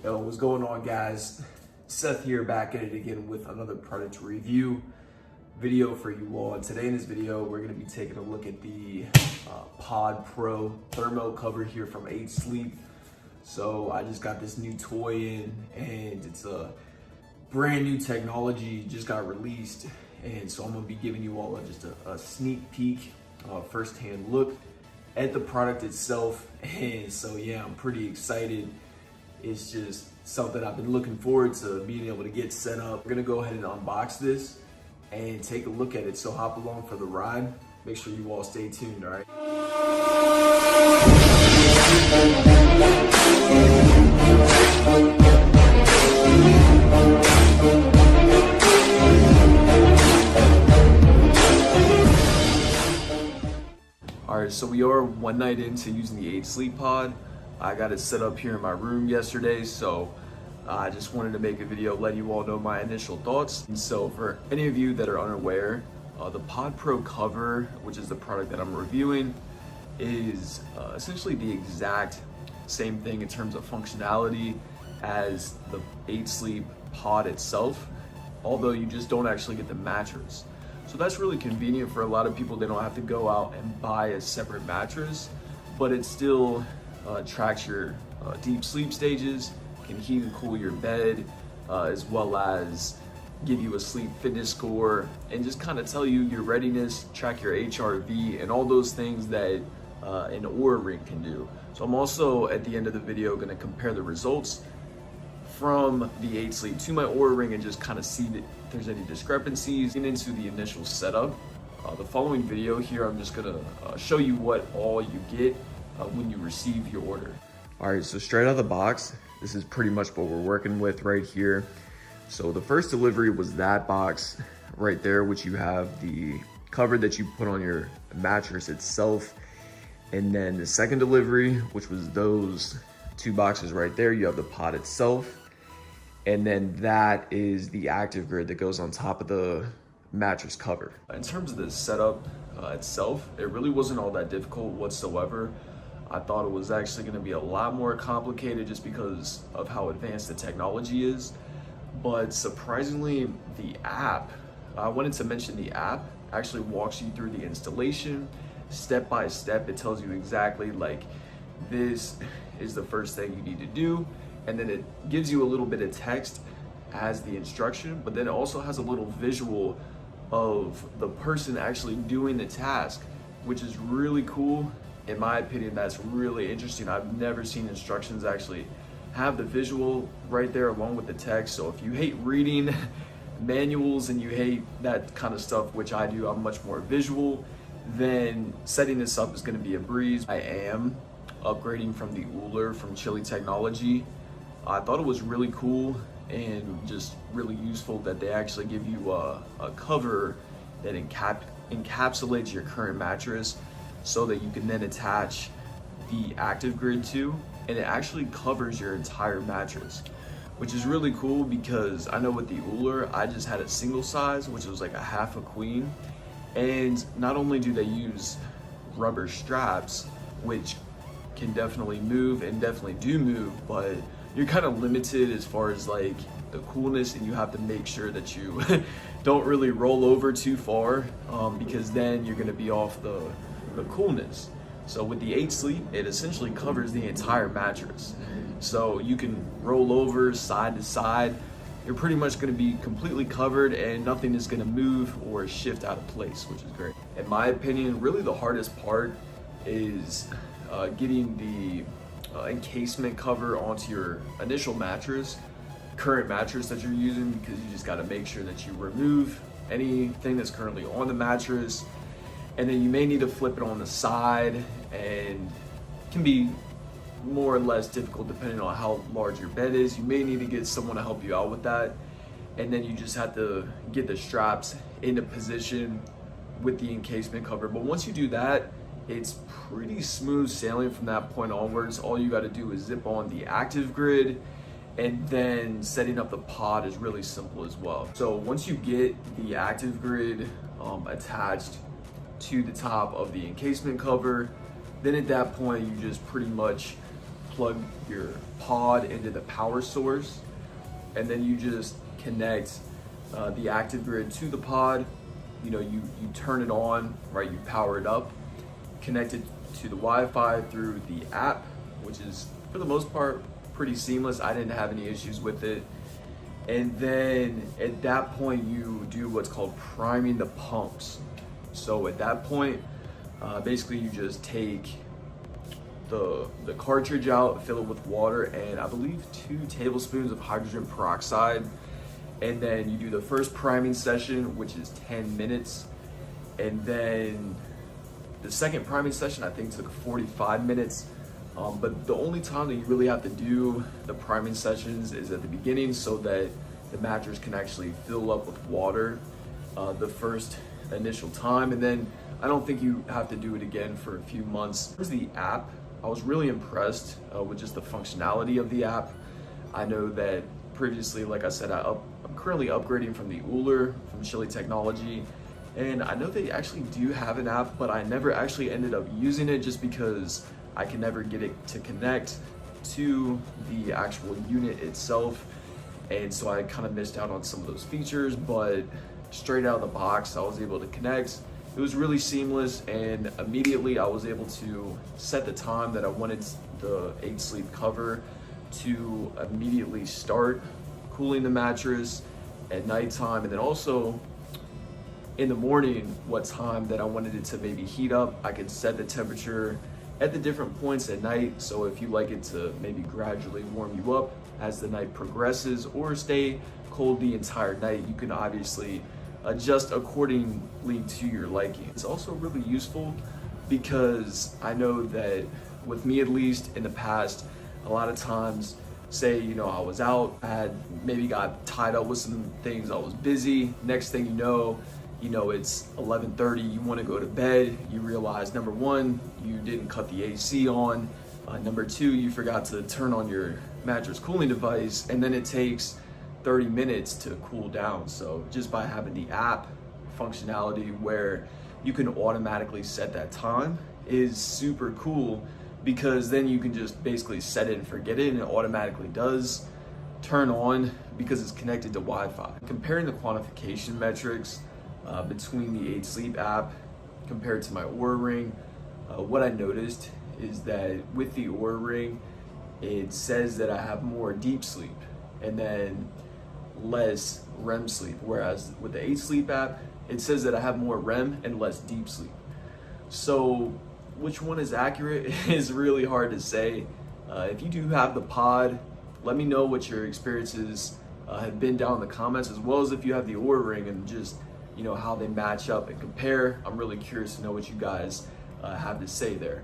Yo, what's going on, guys? Seth here, back at it again with another product review video for you all. And today in this video, we're going to be taking a look at the Pod Pro thermo cover here from 8 Sleep. So I just got this new toy in, and it's a brand new technology, just got released. And so I'm going to be giving you all just a sneak peek, first-hand look at the product itself. And so yeah, I'm pretty excited. It's just something I've been looking forward to being able to get set up. We're gonna go ahead and unbox this and take a look at it. So hop along for the ride. Make sure you all stay tuned, all right? All right, so we are one night into using the 8 Sleep Pod. I got it set up here in my room yesterday, so I just wanted to make a video, let you all know my initial thoughts. And so for any of you that are unaware, the Pod Pro cover, which is the product that I'm reviewing, is essentially the exact same thing in terms of functionality as the 8 Sleep Pod itself, although you just don't actually get the mattress. So that's really convenient for a lot of people. They don't have to go out and buy a separate mattress, but it still tracks your deep sleep stages, can heat and cool your bed, as well as give you a sleep fitness score, and just kind of tell you your readiness, track your HRV, and all those things that an Oura Ring can do. So I'm also, at the end of the video, going to compare the results from the 8 Sleep to my Oura Ring and just kind of see if there's any discrepancies into the initial setup. The following video here, I'm just going to show you what all you get when you receive your order. All right, so straight out of the box, this is pretty much what we're working with right here. So the first delivery was that box right there, which you have the cover that you put on your mattress itself. And then the second delivery, which was those 2 boxes right there, you have the pod itself. And then that is the active grid that goes on top of the mattress cover. In terms of the setup itself, it really wasn't all that difficult whatsoever. I thought it was actually going to be a lot more complicated just because of how advanced the technology is. But surprisingly, the app, I wanted to mention the app actually walks you through the installation step by step. It tells you exactly like this is the first thing you need to do, and then it gives you a little bit of text as the instruction, but then it also has a little visual of the person actually doing the task, which is really cool. In my opinion, that's really interesting. I've never seen instructions actually have the visual right there along with the text. So if you hate reading manuals and you hate that kind of stuff, which I do, I'm much more visual, then setting this up is going to be a breeze. I am upgrading from the Uller from Chili Technology. I thought it was really cool and just really useful that they actually give you a cover that encapsulates your current mattress, so that you can then attach the active grid to, and it actually covers your entire mattress, which is really cool because I know with the Uller, I just had a single size, which was like a half a queen. And not only do they use rubber straps, which can definitely move and definitely do move, but you're kind of limited as far as like the coolness, and you have to make sure that you don't really roll over too far, because then you're going to be off the coolness. So with the 8 Sleep, it essentially covers the entire mattress. So you can roll over side to side. You're pretty much going to be completely covered and nothing is going to move or shift out of place, which is great. In my opinion, really the hardest part is getting the encasement cover onto your initial mattress, current mattress that you're using, because you just got to make sure that you remove anything that's currently on the mattress. And then you may need to flip it on the side, and it can be more or less difficult depending on how large your bed is. You may need to get someone to help you out with that. And then you just have to get the straps into position with the encasement cover. But once you do that, it's pretty smooth sailing from that point onwards. All you got to do is zip on the active grid, and then setting up the pod is really simple as well. So once you get the active grid attached to the top of the encasement cover, then at that point you just pretty much plug your pod into the power source, and then you just connect the active grid to the pod. You know, you turn it on, right? You power it up, connect it to the Wi-Fi through the app, which is for the most part pretty seamless. I didn't have any issues with it. And then at that point, you do what's called priming the pumps. So at that point, basically you just take the cartridge out, fill it with water, and I believe 2 tablespoons of hydrogen peroxide. And then you do the first priming session, which is 10 minutes. And then the second priming session, I think, took 45 minutes. But the only time that you really have to do the priming sessions is at the beginning, so that the mattress can actually fill up with water the first initial time. And then I don't think you have to do it again for a few months. Here's the app. I was really impressed with just the functionality of the app. I know that previously, like I said, I'm currently upgrading from the Uhler from Chili Technology, and I know they actually do have an app, but I never actually ended up using it just because I can never get it to connect to the actual unit itself, and so I kind of missed out on some of those features. But straight out of the box, I was able to connect. It was really seamless, and immediately I was able to set the time that I wanted the 8 Sleep cover to immediately start cooling the mattress at nighttime, and then also in the morning what time that I wanted it to maybe heat up. I could set the temperature at the different points at night, so if you like it to maybe gradually warm you up as the night progresses or stay cold the entire night, you can obviously adjust accordingly to your liking. It's also really useful because I know that with me, at least in the past, a lot of times, say, you know, I was out, I had maybe got tied up with some things, I was busy, next thing you know, it's 11:30, you want to go to bed, you realize, number one, you didn't cut the AC on, number two, you forgot to turn on your mattress cooling device, and then it takes 30 minutes to cool down. So just by having the app functionality where you can automatically set that time is super cool, because then you can just basically set it and forget it, and it automatically does turn on because it's connected to Wi-Fi. Comparing the quantification metrics between the 8 Sleep app compared to my Oura Ring, what I noticed is that with the Oura Ring, it says that I have more deep sleep and then less REM sleep, whereas with the 8 Sleep app, it says that I have more REM and less deep sleep. So which one is accurate is really hard to say. If you do have the pod, let me know what your experiences have been down in the comments, as well as if you have the Oura Ring and just, you know, how they match up and compare. I'm really curious to know what you guys have to say there.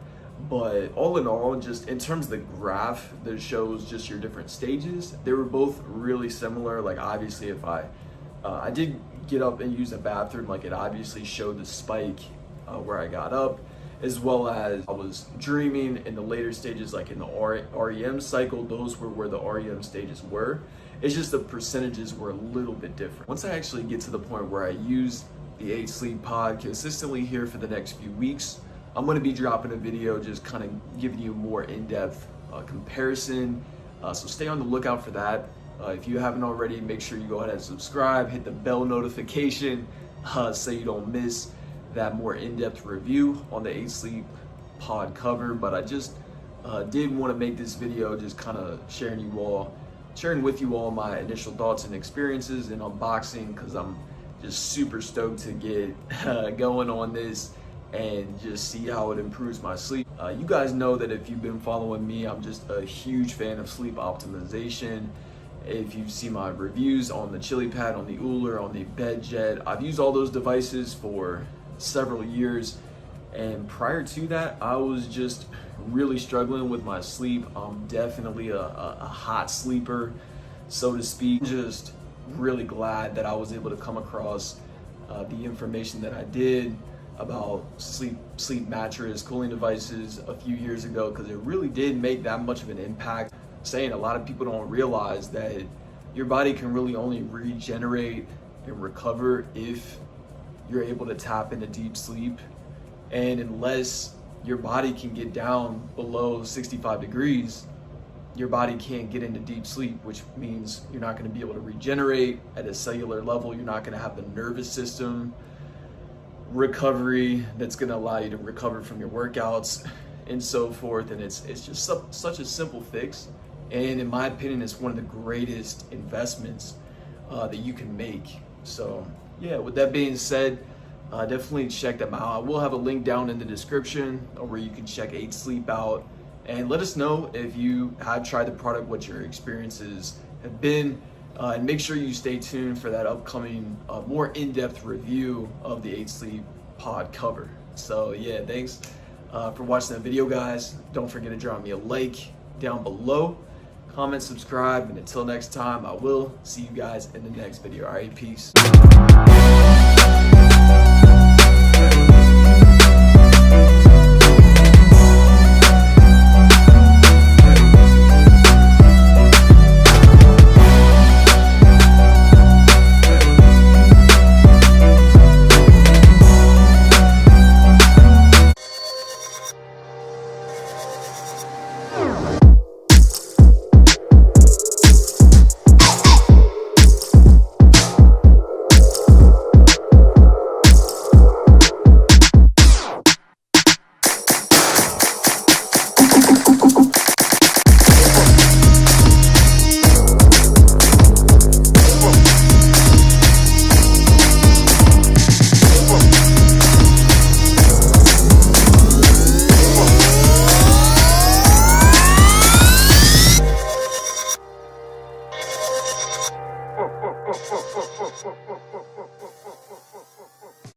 But all in all, just in terms of the graph that shows just your different stages, they were both really similar. Like obviously if I did get up and use the bathroom, like it obviously showed the spike where I got up, as well as I was dreaming in the later stages, like in the REM cycle, those were where the REM stages were. It's just the percentages were a little bit different. Once I actually get to the point where I use the 8 Sleep pod consistently here for the next few weeks, I'm gonna be dropping a video just kind of giving you more in-depth comparison. So stay on the lookout for that. If you haven't already, make sure you go ahead and subscribe, hit the bell notification so you don't miss that more in-depth review on the 8 Sleep pod cover. But I just did want to make this video just kind of sharing with you all my initial thoughts and experiences in unboxing, because I'm just super stoked to get going on this and just see how it improves my sleep. You guys know that if you've been following me, I'm just a huge fan of sleep optimization. If you've seen my reviews on the ChiliPad, on the Uhler, on the BedJet, I've used all those devices for several years, and prior to that I was just really struggling with my sleep. I'm definitely a hot sleeper, so to speak. Just really glad that I was able to come across the information that I did about sleep mattress cooling devices a few years ago, because it really did make that much of an impact. Saying a lot of people don't realize that your body can really only regenerate and recover if you're able to tap into deep sleep, and unless your body can get down below 65 degrees, your body can't get into deep sleep, which means you're not going to be able to regenerate at a cellular level. You're not going to have the nervous system recovery that's going to allow you to recover from your workouts and so forth. And it's just such a simple fix. And in my opinion, it's one of the greatest investments that you can make. So yeah, with that being said, definitely check them out. I will have a link down in the description where you can check 8 Sleep out. And let us know if you have tried the product, what your experiences have been. And make sure you stay tuned for that upcoming more in-depth review of the 8 Sleep pod cover. So yeah, thanks for watching that video, guys. Don't forget to drop me a like down below, comment, subscribe, and until next time, I will see you guys in the next video. All right, peace.